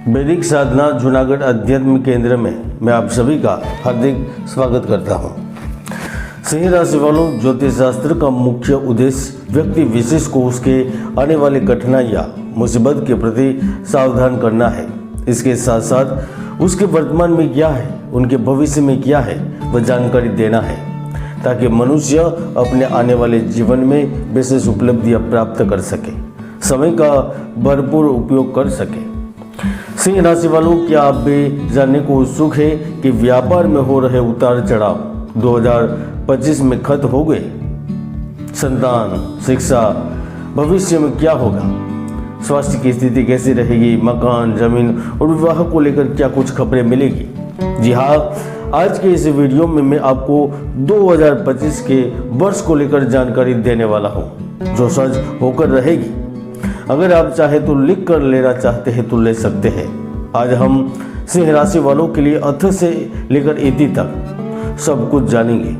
वैदिक साधना जूनागढ़ अध्यात्म केंद्र में मैं आप सभी का हार्दिक स्वागत करता हूं। सिंह राशि वालों, ज्योतिष शास्त्र का मुख्य उद्देश्य व्यक्ति विशेष को उसके आने वाली कठिनाई या मुसीबत के प्रति सावधान करना है। इसके साथ साथ उसके वर्तमान में क्या है, उनके भविष्य में क्या है, वह जानकारी देना है ताकि मनुष्य अपने आने वाले जीवन में विशेष उपलब्धियां प्राप्त कर सके, समय का भरपूर उपयोग कर सके। सिंह राशि वालों, क्या आप भी जानने को उत्सुक है कि व्यापार में हो रहे उतार चढ़ाव 2025 में खत्म हो गए? संतान, शिक्षा, भविष्य में क्या होगा, स्वास्थ्य की स्थिति कैसी रहेगी, मकान, जमीन और विवाह को लेकर क्या कुछ खबरें मिलेगी? जी हाँ, आज के इस वीडियो में मैं आपको 2025 के वर्ष को लेकर जानकारी देने वाला हूँ जो सच होकर रहेगी। अगर आप चाहे तो लिख कर लेना चाहते हैं तो ले सकते हैं। आज हम सिंह राशि वालों के लिए अथ से लेकर इति तक सब कुछ जानेंगे।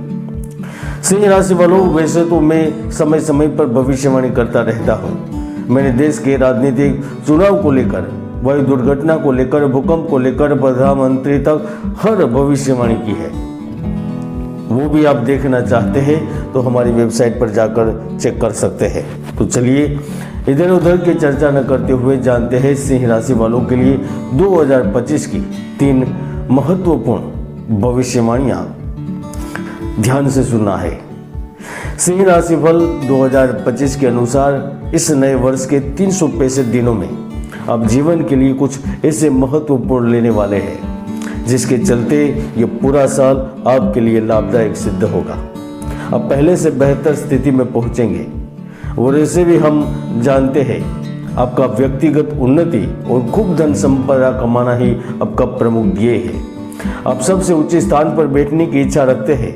सिंह राशि वालों, वैसे तो मैं समय समय पर भविष्यवाणी करता रहता हूँ। मैंने देश के राजनीतिक चुनाव को लेकर, वायु दुर्घटना को लेकर, भूकंप को लेकर, प्रधानमंत्री तक हर भविष्यवाणी की है। वो भी आप देखना चाहते हैं तो हमारी वेबसाइट पर जाकर चेक कर सकते हैं। तो चलिए इधर उधर की चर्चा न करते हुए जानते हैं सिंह राशि वालों के लिए 2025 की 3 महत्वपूर्ण भविष्यवाणियां। ध्यान से सुनना है। सिंह राशि फल 2025 के अनुसार इस नए वर्ष के 365 दिनों में आप जीवन के लिए कुछ ऐसे महत्वपूर्ण लेने वाले हैं जिसके चलते ये पूरा साल आपके लिए लाभदायक सिद्ध होगा। आप पहले से बेहतर स्थिति में पहुंचेंगे और ऐसे भी हम जानते हैं आपका व्यक्तिगत उन्नति और खूब धन संपदा कमाना ही आपका प्रमुख ध्येय है। आप सबसे ऊंचे स्थान पर बैठने की इच्छा रखते हैं,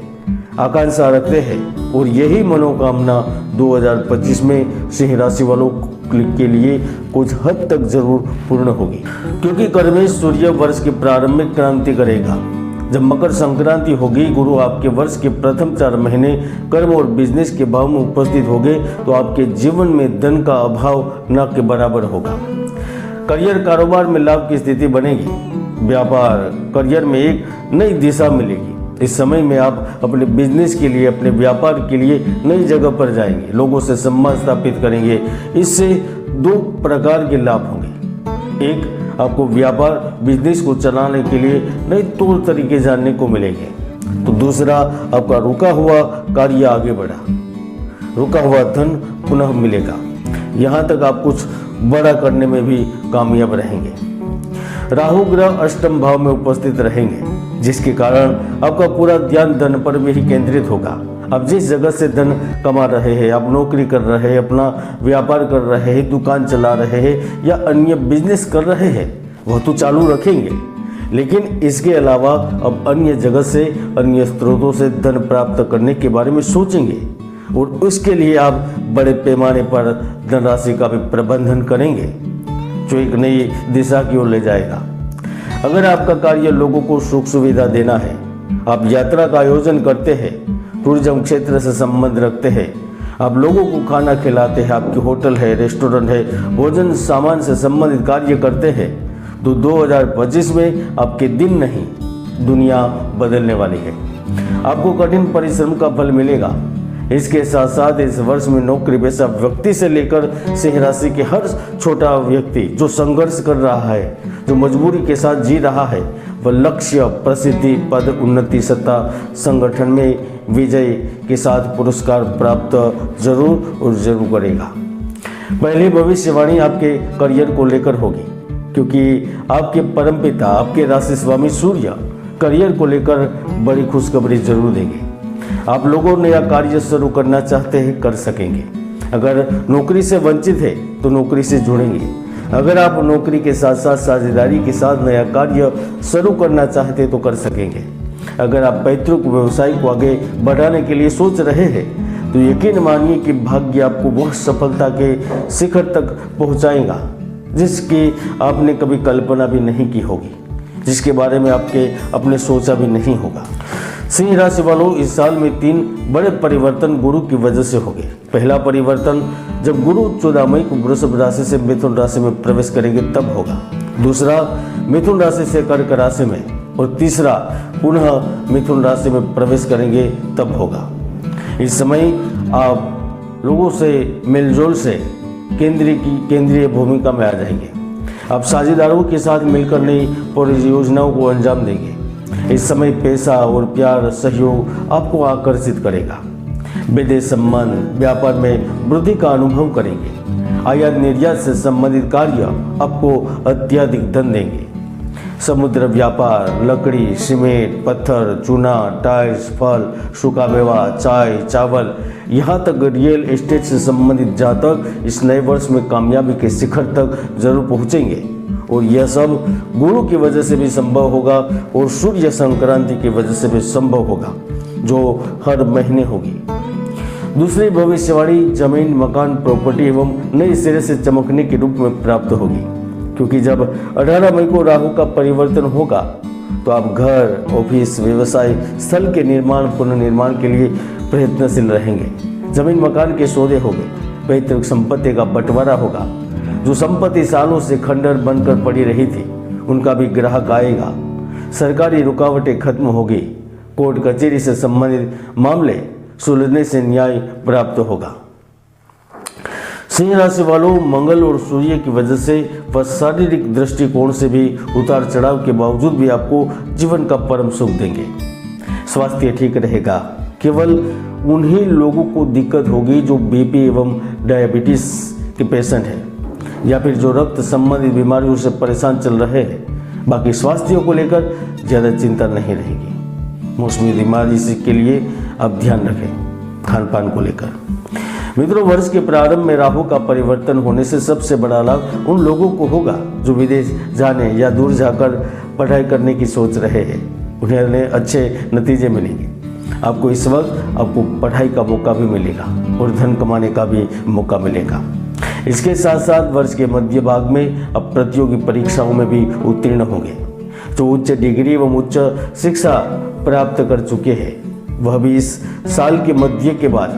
आकांक्षा रखते हैं और यही मनोकामना 2025 में सिंह राशि वालों के लिए कुछ हद तक जरूर पूर्ण होगी, क्योंकि कर्मेश सूर्य वर्ष की प्रारंभिक क्रांति करेगा। जब मकर संक्रांति होगी, गुरु आपके वर्ष के प्रथम 4 महीने कर्म और बिजनेस के भाव में उपस्थित होंगे तो आपके जीवन में धन का अभाव न के बराबर होगा। करियर कारोबार में लाभ की स्थिति बनेगी। व्यापार करियर में एक नई दिशा मिलेगी। इस समय में आप अपने बिजनेस के लिए, अपने व्यापार के लिए नई जगह पर जाएंगे, लोगों से संबंध स्थापित करेंगे। इससे 2 प्रकार के लाभ होंगे। एक, आपको व्यापार बिजनेस को चलाने के लिए नए तौर तरीके जानने को मिलेंगे। तो दूसरा, आपका रुका हुआ कार्य आगे बढ़ा, रुका हुआ धन पुनः मिलेगा। यहाँ तक आप कुछ बड़ा करने में भी कामयाब रहेंगे। राहु ग्रह अष्टम भाव में उपस्थित रहेंगे जिसके कारण आपका पूरा ध्यान धन पर भी ही केंद्रित होगा। आप जिस जगह से धन कमा रहे हैं, आप नौकरी कर रहे हैं, अपना व्यापार कर रहे हैं, दुकान चला रहे हैं या अन्य बिजनेस कर रहे हैं, वह तो चालू रखेंगे, लेकिन इसके अलावा अब अन्य जगह से, अन्य स्रोतों से धन प्राप्त करने के बारे में सोचेंगे और उसके लिए आप बड़े पैमाने पर धनराशि का भी प्रबंधन करेंगे जो एक नई दिशा की ओर ले जाएगा। अगर आपका कार्य लोगों को सुख सुविधा देना है, आप यात्रा का आयोजन करते हैं, टूरिज्म क्षेत्र से संबंध रखते हैं, आप लोगों को खाना खिलाते हैं, आपके होटल है, रेस्टोरेंट है, भोजन सामान से संबंधित कार्य करते हैं, तो 2025 में आपके दिन नहीं दुनिया बदलने वाली है। आपको कठिन परिश्रम का फल मिलेगा। इसके साथ साथ इस वर्ष में नौकरी पेशा व्यक्ति से लेकर सिंह राशि के हर छोटा व्यक्ति जो संघर्ष कर रहा है, जो मजबूरी के साथ जी रहा है, वह लक्ष्य, प्रसिद्धि, पद, उन्नति, सत्ता, संगठन में विजय के साथ पुरस्कार प्राप्त जरूर और जरूर करेगा। पहली भविष्यवाणी आपके करियर को लेकर होगी, क्योंकि आपके परमपिता, आपके राशि स्वामी सूर्य करियर को लेकर बड़ी खुशखबरी जरूर देंगे। आप लोगों नया कार्य शुरू करना चाहते हैं, कर सकेंगे। अगर नौकरी से वंचित है तो नौकरी से जुड़ेंगे। अगर आप नौकरी के साथ साथ साझेदारी के साथ नया कार्य शुरू करना चाहते हैं तो कर सकेंगे। अगर आप पैतृक व्यवसाय को आगे बढ़ाने के लिए सोच रहे हैं तो यकीन मानिए कि भाग्य आपको वह सफलता के शिखर तक पहुंचाएगा जिसकी आपने कभी कल्पना भी नहीं की होगी, जिसके बारे में अपने सोचा भी नहीं होगा। सिंह राशि वालों, इस साल में 3 बड़े परिवर्तन गुरु की वजह से होंगे। पहला परिवर्तन जब गुरु 14 मई को वृषभ राशि से मिथुन राशि में प्रवेश करेंगे तब होगा। दूसरा मिथुन राशि से कर्क राशि में, और तीसरा पुनः मिथुन राशि में प्रवेश करेंगे तब होगा। इस समय आप लोगों से मेलजोल से केंद्रीय भूमिका में आ जाएंगे। आप साझेदारों के साथ मिलकर नई परियोजनाओं को अंजाम देंगे। इस समय पैसा और प्यार सहयोग आपको आकर्षित करेगा। विदेश संबंध व्यापार में वृद्धि का अनुभव करेंगे। आयात निर्यात से संबंधित कार्य आपको अत्यधिक धन देंगे। समुद्र व्यापार, लकड़ी, सीमेंट, पत्थर, चूना, टाइल्स, फल, सूखा मेवा, चाय, चावल, यहाँ तक रियल एस्टेट से संबंधित जातक इस नए वर्ष में कामयाबी के शिखर तक जरूर पहुँचेंगे। और यह सब गुरु की वजह से भी संभव होगा और सूर्य संक्रांति की वजह से भी संभव होगा, जो हर महीने होगी। दूसरी भविष्यवाणी जमीन, मकान, प्रॉपर्टी एवं नए सिरे से चमकने के रूप में प्राप्त होगी, क्योंकि जब 18 मई को राहु का परिवर्तन होगा तो आप घर, ऑफिस, व्यवसाय स्थल के निर्माण पुनर्निर्माण के लिए प्रयत्नशील रहेंगे। जमीन मकान के सौदे होंगे। पैतृक संपत्ति का बंटवारा होगा। जो संपत्ति सालों से खंडर बनकर पड़ी रही थी उनका भी ग्राहक आएगा। सरकारी रुकावटें खत्म होगी। कोर्ट कचहरी से संबंधित मामले सुलझने से न्याय प्राप्त होगा। सिंह राशि वालों, मंगल और सूर्य की वजह से व शारीरिक दृष्टिकोण से भी उतार चढ़ाव के बावजूद भी आपको जीवन का परम सुख देंगे। स्वास्थ्य ठीक रहेगा। केवल उन्हीं लोगों को दिक्कत होगी जो बीपी एवं डायबिटीज के पेशेंट हैं या फिर जो रक्त संबंधित बीमारियों से परेशान चल रहे हैं। बाकी स्वास्थ्य को लेकर ज़्यादा चिंता नहीं रहेगी। मौसमी बीमारी के लिए आप ध्यान रखें। खान पान को लेकर मित्रों, वर्ष के प्रारंभ में राहु का परिवर्तन होने से सबसे बड़ा लाभ उन लोगों को होगा जो विदेश जाने या दूर जाकर पढ़ाई करने की सोच रहे हैं। उन्हें अच्छे नतीजे मिलेंगे। आपको इस वक्त आपको पढ़ाई का मौका भी मिलेगा और धन कमाने का भी मौका मिलेगा। इसके साथ साथ वर्ष के मध्य भाग में अब प्रतियोगी परीक्षाओं में भी उत्तीर्ण होंगे। जो उच्च डिग्री एवं उच्च शिक्षा प्राप्त कर चुके हैं वह भी इस साल के मध्य के बाद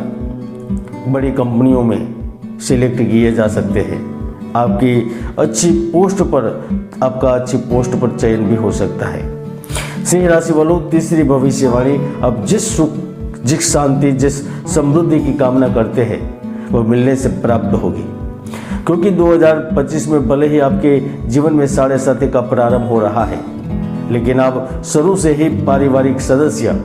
बड़ी कंपनियों में सिलेक्ट किए जा सकते हैं। आपकी अच्छी पोस्ट पर चयन भी हो सकता है। सिंह राशि वालों, तीसरी भविष्यवाणी, अब जिस सुख, जिस शांति, जिस समृद्धि की कामना करते हैं वह मिलने से प्राप्त होगी। क्योंकि 2025 में भले ही आपके जीवन में साढ़े साथी का प्रारंभ हो रहा है, लेकिन आप शुरू से ही पारिवारिक सदस्य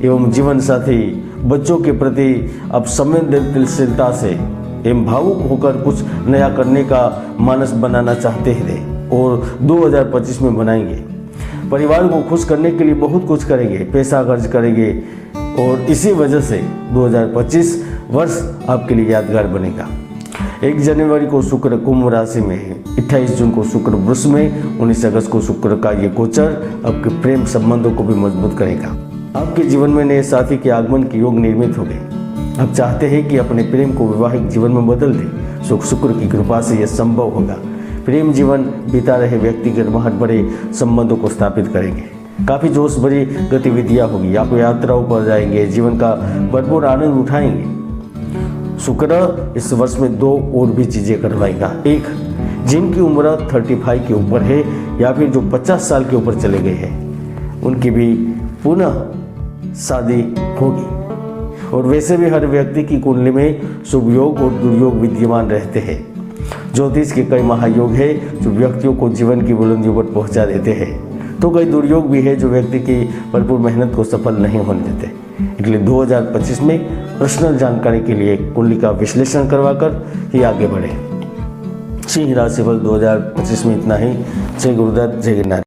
एवं जीवन साथी, बच्चों के प्रति अब संवेदनशीलता से एवं भावुक होकर कुछ नया करने का मानस बनाना चाहते थे और 2025 में बनाएंगे। परिवार को खुश करने के लिए बहुत कुछ करेंगे, पैसा खर्च करेंगे और इसी वजह से 2025 वर्ष आपके लिए यादगार बनेगा। 1 जनवरी को शुक्र कुंभ राशि में है, 28 जून को शुक्र वृष में, 19 अगस्त को शुक्र का ये गोचर आपके प्रेम संबंधों को भी मजबूत करेगा। आपके जीवन में नए साथी के आगमन के योग निर्मित हो गए। आप चाहते हैं कि अपने प्रेम को वैवाहिक जीवन में बदल दें। शुक्र की कृपा से यह संभव होगा। प्रेम जीवन बिता रहे व्यक्ति गर्माहट भरे संबंधों को स्थापित करेंगे। काफ़ी जोश भरी गतिविधियाँ होगी। आप यात्राओं पर जाएंगे, जीवन का भरपूर आनंद उठाएंगे। शुक्र इस वर्ष में 2 और भी चीज़ें करवाएगा। एक, जिनकी उम्र 35 के ऊपर है या फिर जो 50 साल के ऊपर चले गए हैं उनकी भी पुनः शादी होगी। और वैसे भी हर व्यक्ति की कुंडली में शुभ योग और दुर्योग विद्यमान रहते हैं। ज्योतिष के कई महायोग है जो व्यक्तियों को जीवन की बुलंदियों पर पहुंचा देते हैं, तो कई दुर्योग भी है जो व्यक्ति की भरपूर मेहनत को सफल नहीं होने देते। इसलिए 2025 में पर्सनल जानकारी के लिए कुंडली का विश्लेषण करवाकर ही आगे बढ़े। सिंह राशि फल 2025 में इतना ही। जय गुरुदत्त, जय गिरनारी।